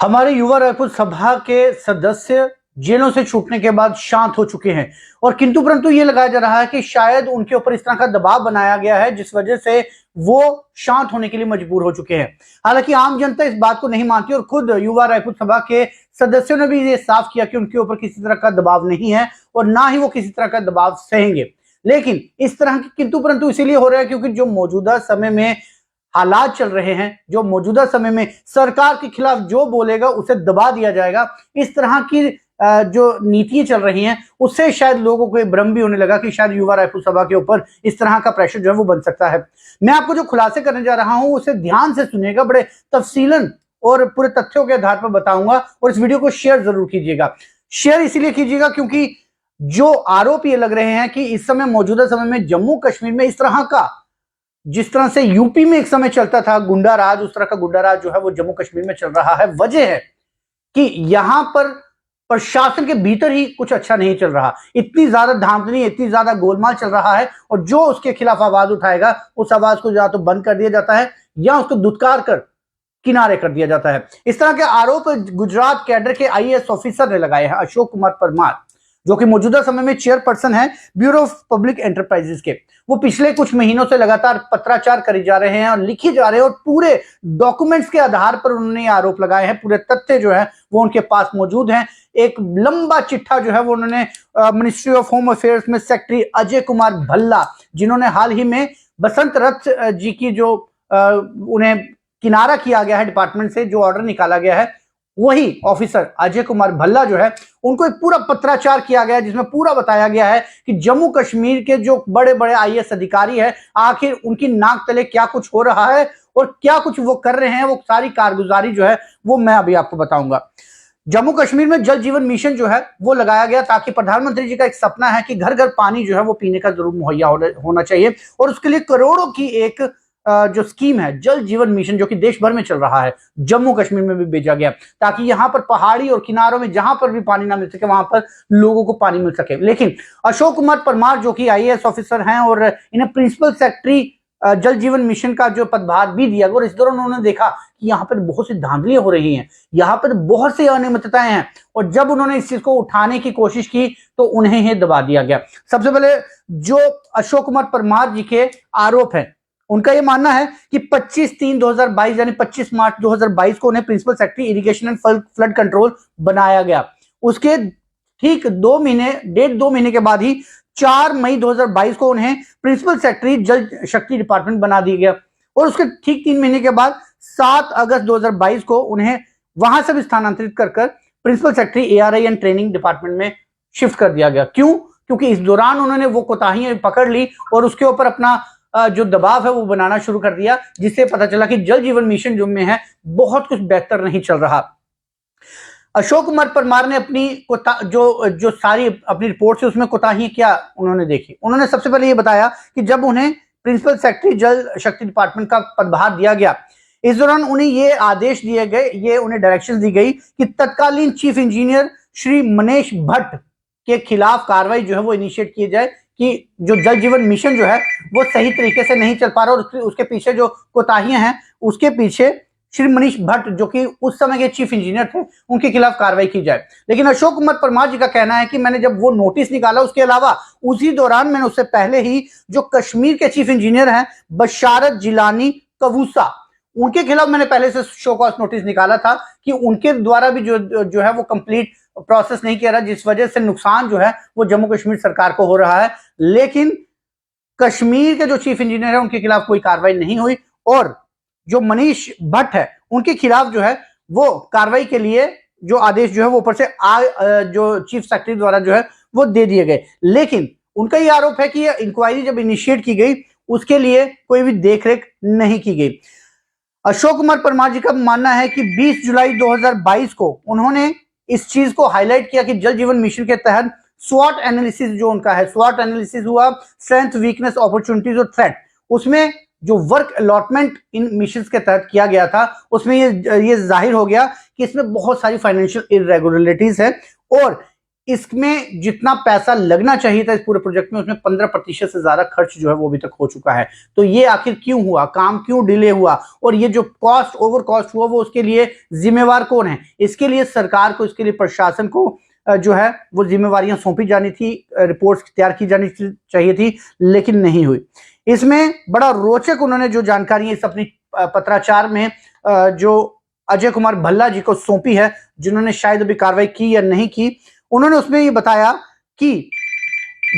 हमारे युवा रायपुर सभा के सदस्य जेलों से छूटने के बाद शांत हो चुके हैं और किंतु परंतु ये लगाया जा रहा है कि शायद उनके ऊपर इस तरह का दबाव बनाया गया है जिस वजह से वो शांत होने के लिए मजबूर हो चुके हैं। हालांकि आम जनता इस बात को नहीं मानती और खुद युवा रायपुर सभा के सदस्यों ने भी ये साफ किया कि उनके ऊपर किसी तरह का दबाव नहीं है और ना ही वो किसी तरह का दबाव सहेंगे। लेकिन इस तरह की किंतु परंतु इसीलिए हो रहा है क्योंकि जो मौजूदा समय में हालात चल रहे हैं, जो मौजूदा समय में सरकार के खिलाफ जो बोलेगा उसे दबा दिया जाएगा, इस तरह की जो नीतियां चल रही हैं उससे शायद लोगों को भ्रम भी होने लगा कि शायद युवा रायपुर सभा के ऊपर इस तरह का प्रेशर जो है वो बन सकता है। मैं आपको जो खुलासे करने जा रहा हूं उसे ध्यान से सुनिएगा, बड़े तफसीलन और पूरे तथ्यों के आधार पर बताऊंगा और इस वीडियो को शेयर जरूर कीजिएगा। शेयर इसीलिए कीजिएगा क्योंकि जो आरोप ये लग रहे हैं कि इस समय मौजूदा समय में जम्मू कश्मीर में इस तरह का, जिस तरह से यूपी में एक समय चलता था गुंडा राज, उस तरह का गुंडा राज जो है वो जम्मू कश्मीर में चल रहा है। वजह है कि यहां पर प्रशासन के भीतर ही कुछ अच्छा नहीं चल रहा, इतनी ज्यादा धांधली, इतनी ज्यादा गोलमाल चल रहा है और जो उसके खिलाफ आवाज उठाएगा उस आवाज को या तो बंद कर दिया जाता है या उसको दुत्कार कर किनारे कर दिया जाता है। इस तरह के आरोप गुजरात कैडर के आईएएस ऑफिसर ने लगाए हैं, अशोक कुमार परमार, जो कि मौजूदा समय में चेयरपर्सन है ब्यूरो ऑफ पब्लिक एंटरप्राइजेस के। वो पिछले कुछ महीनों से लगातार पत्राचार करे जा रहे हैं और लिखे जा रहे हैं और पूरे डॉक्यूमेंट्स के आधार पर उन्होंने आरोप लगाए हैं। पूरे तथ्य जो है वो उनके पास मौजूद हैं। एक लंबा चिट्ठा जो है वो उन्होंने मिनिस्ट्री ऑफ होम अफेयर्स में सेक्रेटरी अजय कुमार भल्ला, जिन्होंने हाल ही में बसंत रथ जी की जो उन्हें किनारा किया गया है डिपार्टमेंट से, जो ऑर्डर निकाला गया है, वही ऑफिसर अजय कुमार भल्ला जो है उनको एक पूरा पत्राचार किया गया जिसमें पूरा बताया गया है कि जम्मू कश्मीर के जो बड़े बड़े आईएएस अधिकारी हैं आखिर उनकी नाक तले क्या कुछ हो रहा है और क्या कुछ वो कर रहे हैं, वो सारी कारगुजारी जो है वो मैं अभी आपको बताऊंगा। जम्मू कश्मीर में जल जीवन मिशन जो है वो लगाया गया ताकि प्रधानमंत्री जी का एक सपना है कि घर घर पानी जो है वो पीने का जरूर मुहैया होना चाहिए और उसके लिए करोड़ों की एक जो स्कीम है जल जीवन मिशन, जो कि देश भर में चल रहा है, जम्मू कश्मीर में भी भेजा गया ताकि यहां पर पहाड़ी और किनारों में जहां पर भी पानी ना मिल सके वहां पर लोगों को पानी मिल सके। लेकिन अशोक कुमार परमार जो कि आईएएस ऑफिसर हैं और इन्हें प्रिंसिपल सेक्रेटरी जल जीवन मिशन का जो पदभार भी दिया गया और इस दौरान उन्होंने देखा कि यहाँ पर बहुत सी धांधलियां हो रही हैं, यहाँ पर बहुत सी अनियमितताएं हैं और जब उन्होंने इस चीज को उठाने की कोशिश की तो उन्हें ही दबा दिया गया। सबसे पहले जो अशोक कुमार परमार जी के आरोप है, उनका यह मानना है कि 25/3/2022 यानी 25 मार्च 2022 को उन्हें principal secretary irrigation and flood control बनाया गया। उसके ठीक 2 महीने, 1.5-2 महीने के बाद ही 4 मई 2022 को उन्हें प्रिंसिपल सेक्रेटरी जल शक्ति डिपार्टमेंट बना दिया गया और उसके ठीक 3 महीने के बाद 7 अगस्त 2022 को उन्हें वहां से भी स्थानांतरित कर principal secretary ARI and training department में शिफ्ट कर दिया गया। क्यों? क्योंकि इस दौरान उन्होंने वो कोताहियां पकड़ ली और उसके ऊपर अपना जो दबाव है वो बनाना शुरू कर दिया, जिससे पता चला कि जल जीवन मिशन जो में है बहुत कुछ बेहतर नहीं चल रहा। अशोक कुमार परमार ने अपनी जो सारी अपनी रिपोर्ट से उसमें कोताही क्या उन्होंने देखी। उन्होंने सबसे पहले ये बताया कि जब उन्हें प्रिंसिपल सेक्रेटरी जल शक्ति डिपार्टमेंट का पदभार दिया गया, इस दौरान उन्हें ये आदेश दिए गए, ये उन्हें डायरेक्शन दी गई कि तत्कालीन चीफ इंजीनियर श्री मनीष भट्ट के खिलाफ कार्रवाई जो है वो इनिशिएट की जाए कि जो जल जीवन मिशन जो है वो सही तरीके से नहीं चल पा रहा और उसके पीछे जो कोताहियां हैं उसके पीछे श्री मनीष भट्ट जो कि उस समय के चीफ इंजीनियर थे उनके खिलाफ कार्रवाई की जाए। लेकिन अशोक कुमार परमार जी का कहना है कि मैंने जब वो नोटिस निकाला उसके अलावा उसी दौरान मैंने उससे पहले ही जो कश्मीर के चीफ इंजीनियर हैं बशारत जिलानी कबूसा, उनके खिलाफ मैंने पहले से शो कॉज नोटिस निकाला था कि उनके द्वारा भी जो है वो कंप्लीट प्रोसेस नहीं किया रहा, जिस वजह से नुकसान जो है वो जम्मू कश्मीर सरकार को हो रहा है। लेकिन कश्मीर के जो चीफ इंजीनियर है उनके खिलाफ कोई कार्रवाई नहीं हुई और जो मनीष भट्ट है उनके खिलाफ जो है वो कार्रवाई के लिए जो आदेश जो है वो ऊपर से जो चीफ सेक्रेटरी द्वारा जो है वो दे दिए गए। लेकिन उनका ये आरोप है कि ये इंक्वायरी जब इनिशिएट की गई उसके लिए कोई भी देखरेख नहीं की गई। अशोक कुमार परमार जी का मानना है कि 20 जुलाई 2022 को उन्होंने इस चीज को हाईलाइट किया कि जल जीवन मिशन के तहत स्वॉट एनालिसिस जो उनका है, स्वॉट एनालिसिस हुआ, स्ट्रेंथ, वीकनेस, अपॉर्चुनिटीज और थ्रेट, उसमें जो वर्क अलॉटमेंट इन मिशंस के तहत किया गया था उसमें ये जाहिर हो गया कि इसमें बहुत सारी फाइनेंशियल इरेगुलरिटीज है और इसमें जितना पैसा लगना चाहिए था इस पूरे प्रोजेक्ट में, उसमें 15% से ज्यादा खर्च जो है वो अभी तक हो चुका है। तो ये आखिर क्यों हुआ, काम क्यों डिले हुआ, और ये जो कॉस्ट ओवर कॉस्ट हुआ वो उसके लिए जिम्मेवार कौन है? इसके लिए सरकार को, इसके लिए प्रशासन को जो है वो जिम्मेवारियां सौंपी जानी थी, रिपोर्ट्स तैयार की जानी चाहिए थी, लेकिन नहीं हुई। इसमें बड़ा रोचक उन्होंने जो जानकारी इस अपनी पत्राचार में जो अजय कुमार भल्ला जी को सौंपी है, जिन्होंने शायद अभी कार्रवाई की या नहीं की, उन्होंने उसमें ये बताया कि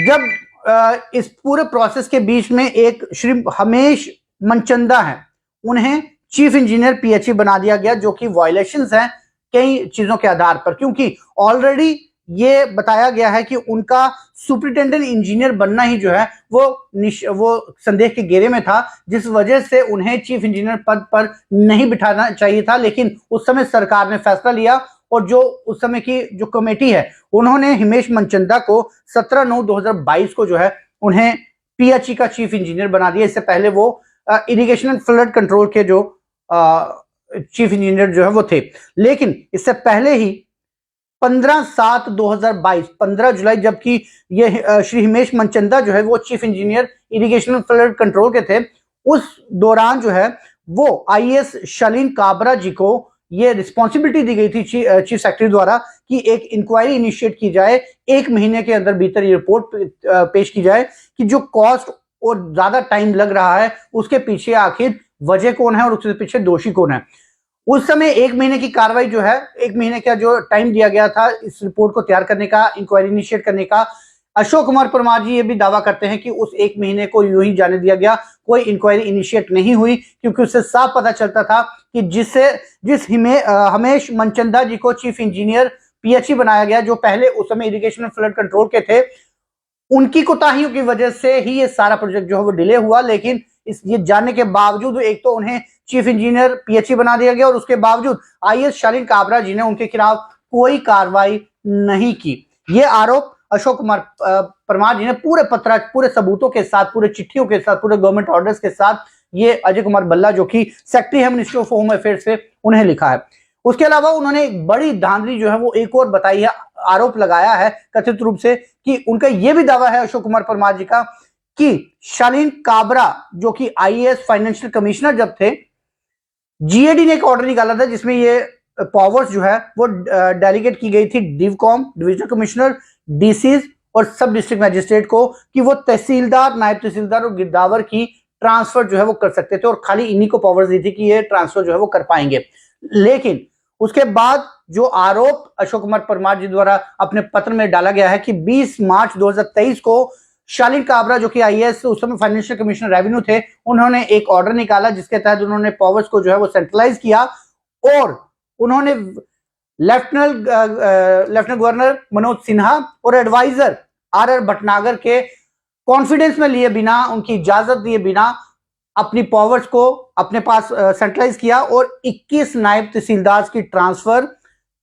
जब इस पूरे प्रोसेस के बीच में एक श्री हमेश मनचंदा है, उन्हें चीफ इंजीनियर पीएचई बना दिया गया, जो कि वायलेशंस हैं कई चीजों के आधार पर, क्योंकि ऑलरेडी ये बताया गया है कि उनका सुपरिटेंडेंट इंजीनियर बनना ही जो है वो संदेह के घेरे में था, जिस वजह से उन्हें चीफ इंजीनियर पद पर नहीं बिठाना चाहिए था। लेकिन उस समय सरकार ने फैसला लिया और जो उस समय की जो कमेटी है, उन्होंने हिमेश मनचंदा को 17/9/2022 को जो है उन्हें पीएचई का चीफ इंजीनियर बना दिया। इससे पहले वो इरिगेशन एंड फ्लड कंट्रोल के जो चीफ इंजीनियर जो है वो थे। लेकिन इससे पहले ही 15/7/2022, 15 जुलाई, जबकि ये श्री हिमेश मनचंदा जो है वो chief engineer irrigation and flood control के थे, उस दौरान जो है वो आईएएस शालीन काबरा जी को ये रिस्पॉन्सिबिलिटी दी गई थी चीफ सेक्रेटरी द्वारा कि एक इंक्वायरी इनिशिएट की जाए, 1 महीने के अंदर भीतर ये रिपोर्ट पेश की जाए कि जो कॉस्ट और ज्यादा टाइम लग रहा है उसके पीछे आखिर वजह कौन है और उसके पीछे दोषी कौन है। उस समय 1 महीने की कार्रवाई जो है, 1 महीने का जो टाइम दिया गया था इस रिपोर्ट को तैयार करने का, इंक्वायरी इनिशिएट करने का, अशोक कुमार परमार जी ये भी दावा करते हैं कि उस 1 महीने को यूं ही जाने दिया गया, कोई इंक्वायरी इनिशिएट नहीं हुई, क्योंकि उससे साफ पता चलता था कि जिस हमेश मनचंदा जी को चीफ इंजीनियर पीएचई बनाया गया, जो पहले उस समय इरिगेशन एंड फ्लड कंट्रोल के थे, उनकी कोताहियों की वजह से ही ये सारा प्रोजेक्ट जो है वो डिले हुआ। लेकिन ये जानने के बावजूद एक तो उन्हें चीफ इंजीनियर पीएचई बना दिया गया और उसके बावजूद आईएएस शालीन काबरा जी ने उनके खिलाफ कोई कार्रवाई नहीं की। ये आरोप अशोक कुमार परमार जी ने पूरे सबूतों के साथ, पूरे चिट्ठियों के साथ, पूरे गवर्नमेंट ऑर्डर्स के साथ ये अजय कुमार भल्ला जो कि सेक्रेटरी है मिनिस्ट्री ऑफ होम अफेयर्स से, उन्हें लिखा है। उसके अलावा उन्होंने एक बड़ी धांधली जो है वो एक और बताई है, आरोप लगाया है कथित रूप से, कि उनका यह भी दावा है अशोक कुमार परमार जी का कि शालीन काबरा जो कि आईएएस फाइनेंशियल कमिश्नर जब थे, जीएडी ने एक ऑर्डर निकाला था जिसमें ये पावर्स जो है वो डेलीगेट की गई थी डिवकॉम, डिविजनल कमिश्नर, डीसीज और सब डिस्ट्रिक्ट मैजिस्ट्रेट को, कि वो तहसीलदार, नायब तहसीलदार और गिरदावर की ट्रांसफर जो है वो कर सकते थे, और खाली इन्हीं को पावर्स दी थी कि ये ट्रांसफर जो है वो कर पाएंगे। लेकिन उसके बाद जो आरोप अशोक कुमार परमार जी द्वारा अपने पत्र में डाला गया है कि 20 मार्च 2023 को शालीन काबरा जो कि आईएएस उस समय फाइनेंशियल कमिश्नर रेवेन्यू थे, उन्होंने एक ऑर्डर निकाला जिसके तहत उन्होंने पावर्स को जो है वो सेंट्रलाइज किया, और उन्होंने लेफ्टिनेंट गवर्नर मनोज सिन्हा और एडवाइजर आर भटनागर के कॉन्फिडेंस में लिए बिना, उनकी इजाजत दिए बिना अपनी पावर्स को अपने पास सेंट्रलाइज किया, और 21 नायब तहसीलदार की ट्रांसफर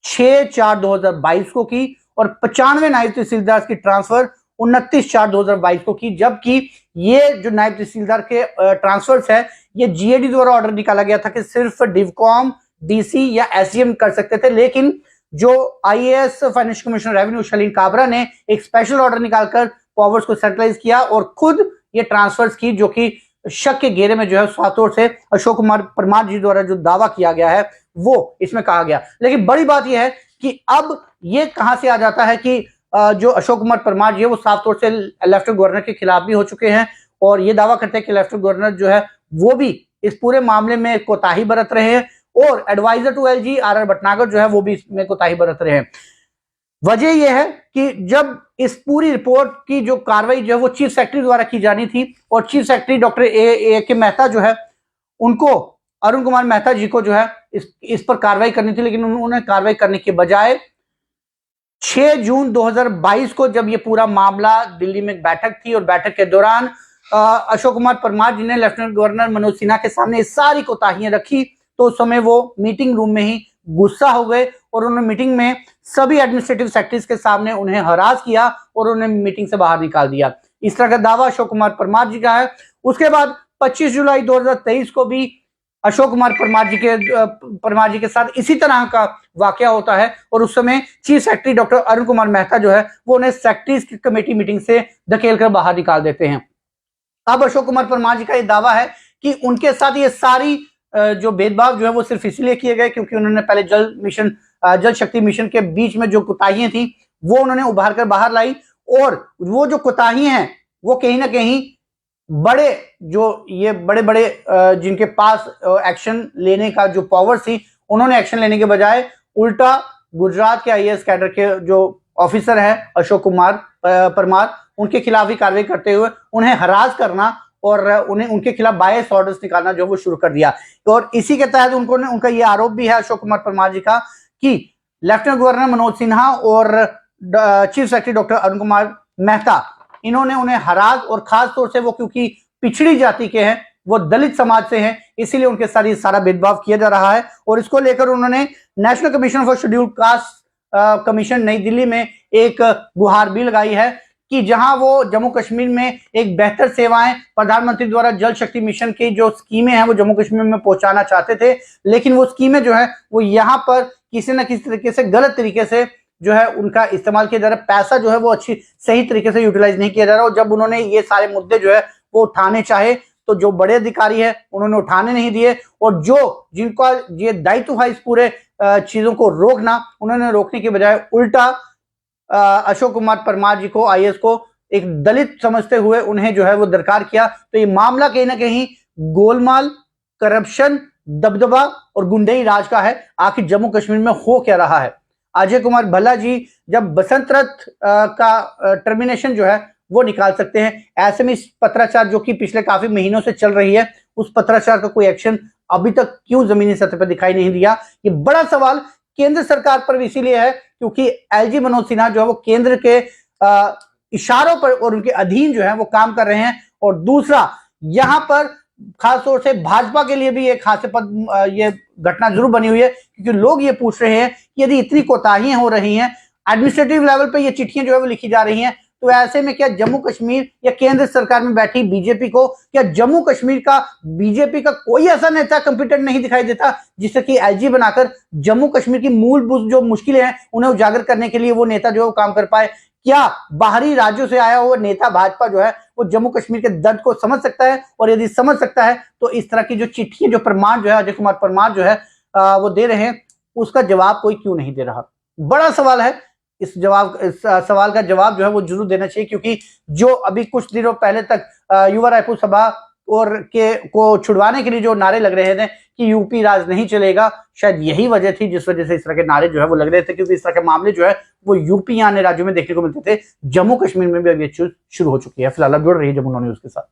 6/4/2022 को की, और 95 नायब तहसीलदार की ट्रांसफर 29/4/2022 को की। जबकि ये जो नायब तहसीलदार के ट्रांसफर्स है, ये जीएडी द्वारा ऑर्डर निकाला गया था कि सिर्फ डिवकॉम, डीसी या एसडीएम कर सकते थे, लेकिन जो आईएएस फाइनेंशियल कमिश्नर रेवेन्यू शालीन काबरा ने एक स्पेशल ऑर्डर निकालकर पावर्स को सेंट्रलाइज किया और खुद ये ट्रांसफर्स की, जो कि शक के घेरे में जो है साफ तौर से अशोक कुमार परमार जी द्वारा जो दावा किया गया है वो इसमें कहा गया। लेकिन बड़ी बात यह है कि अब ये कहां से आ जाता है कि जो अशोक कुमार परमार जी है वो साफ तौर से लेफ्टिनेंट गवर्नर के खिलाफ भी हो चुके हैं, और ये दावा करते हैं कि लेफ्टिनेंट गवर्नर जो है वो भी इस पूरे मामले में कोताही बरत रहे हैं, और adviser to LG R Bhatnagar जो है वो भी इसमें कोताही बरत रहे हैं। वजह यह है कि जब इस पूरी रिपोर्ट की जो कार्रवाई जो है वो चीफ सेक्रेटरी द्वारा की जानी थी, और चीफ सेक्रेटरी डॉक्टर ए के मेहता जो है, उनको, अरुण कुमार मेहता जी को जो है इस पर कार्रवाई करनी थी, लेकिन उन्होंने कार्रवाई करने के बजाय 6 जून 2022 को जब ये पूरा मामला दिल्ली में एक बैठक थी, और बैठक के दौरान अशोक कुमार परमार जी ने लेफ्टिनेंट गवर्नर मनोज सिन्हा के सामने सारी कोताहियां रखी, तो उस समय वो मीटिंग रूम में ही गुस्सा हो गए, और उन्होंने मीटिंग में सभी एडमिनिस्ट्रेटिव सेक्रेटरीज के सामने उन्हें हरास किया और उन्हें मीटिंग से बाहर निकाल दिया। इस तरह का दावा अशोक कुमार परमार जी का है। उसके बाद 25 जुलाई 2023 को भी अशोक कुमार परमार जी के साथ इसी तरह का वाकया होता है और उस समय chief secretary doctor Arun Kumar Mehta जो है वो उन्हें सेक्रेटरीज की कमेटी मीटिंग से धकेल कर बाहर निकाल देते हैं। अब अशोक कुमार परमार जी का यह दावा है कि उनके साथ ये सारी जो भेदभाव जो है वो सिर्फ इसलिए किए गए क्योंकि उन्होंने पहले जल शक्ति मिशन के बीच में जो कोताहियां थी वो उन्होंने उभार कर बाहर लाई, और वो जो कोताहियां हैं वो कहीं ना कहीं बड़े बड़े जिनके पास एक्शन लेने का जो पावर थी उन्होंने एक्शन लेने के बजाय उल्टा गुजरात के आईएएस कैडर के जो ऑफिसर है अशोक कुमार परमार उनके खिलाफ ही कार्रवाई करते हुए उन्हें हरास करना और उनके खिलाफ बायस ऑर्डर्स निकालना जो वो शुरू कर दिया। और इसी के तहत उनका ये आरोप भी है अशोक कुमार परमार जी का कि लेफ्टिनेंट गवर्नर मनोज सिन्हा और chief secretary doctor Arun Kumar Mehta इन्होंने उन्हें हरास, और खास तौर से वो क्योंकि पिछड़ी जाति के हैं, वो दलित समाज से हैं, इसीलिए उनके साथ ये सारा भेदभाव किया जा रहा है। और इसको लेकर उन्होंने national commission for scheduled caste commission नई दिल्ली में एक गुहार भी लगाई है कि जहां वो जम्मू कश्मीर में एक बेहतर सेवाएं प्रधानमंत्री द्वारा जल शक्ति मिशन की जो स्कीमें हैं वो जम्मू कश्मीर में पहुंचाना चाहते थे, लेकिन वो स्कीमें जो है वो यहाँ पर किसी न किसी तरीके से गलत तरीके से जो है उनका इस्तेमाल किया जा रहा है, पैसा जो है वो सही तरीके से यूटिलाइज नहीं किया जा रहा। और जब उन्होंने ये सारे मुद्दे जो है वो उठाने चाहे तो जो बड़े अधिकारी है उन्होंने उठाने नहीं दिए, और जिनका ये दायित्व है इस पूरे चीजों को रोकना, उन्होंने रोकने के बजाय उल्टा अशोक कुमार परमार जी को आईएएस को एक दलित समझते हुए उन्हें जो है वो दरकार किया। तो ये मामला कहीं ना कहीं गोलमाल, करप्शन, दबदबा और गुंडई राज का है। आखिर जम्मू कश्मीर में हो क्या रहा है? अजय कुमार भल्ला जी जब बसंत रथ का टर्मिनेशन जो है वो निकाल सकते हैं, ऐसे में इस पत्राचार जो कि पिछले काफी महीनों से चल रही है उस पत्राचार का कोई एक्शन अभी तक क्यों जमीनी सतह पर दिखाई नहीं दिया? ये बड़ा सवाल केंद्र सरकार पर भी इसीलिए है क्योंकि एलजी मनोज सिन्हा जो है वो केंद्र के इशारों पर और उनके अधीन जो है वो काम कर रहे हैं। और दूसरा यहां पर खासतौर से भाजपा के लिए भी एक हास्यास्पद ये घटना जरूर बनी हुई है क्योंकि लोग ये पूछ रहे हैं कि यदि इतनी कोताहियां हो रही हैं, एडमिनिस्ट्रेटिव लेवल पे ये चिट्ठियां जो है वो लिखी जा रही हैं, तो ऐसे में क्या जम्मू कश्मीर या केंद्र सरकार में बैठी बीजेपी को, क्या जम्मू कश्मीर का बीजेपी का कोई ऐसा नेता कंपिटेंट नहीं दिखाई देता जिससे कि एलजी बनाकर जम्मू कश्मीर की मूलभूत जो मुश्किलें हैं उन्हें उजागर करने के लिए वो नेता जो है वो काम कर पाए? क्या बाहरी राज्यों से आया हुआ नेता भाजपा जो है वो जम्मू कश्मीर के दर्द को समझ सकता है? और यदि समझ सकता है तो इस तरह की जो चिट्ठियां जो प्रमाण जो है अजय कुमार परमार जो है वो दे रहे हैं उसका जवाब कोई क्यों नहीं दे रहा? बड़ा सवाल है। इस सवाल का जवाब जो है वो जरूर देना चाहिए क्योंकि जो अभी कुछ दिनों पहले तक युवा रायपुर सभा को छुड़वाने के लिए जो नारे लग रहे थे कि यूपी राज नहीं चलेगा, शायद यही वजह थी जिस वजह से इस तरह के नारे जो है वो लग रहे थे, क्योंकि इस तरह के मामले जो है वो यूपी या अन्य राज्यों में देखने को मिलते थे। जम्मू कश्मीर में भी अब ये चीज शुरू हो चुकी है। फिलहाल आप जुड़ रही है जम्मू न्यूज के साथ।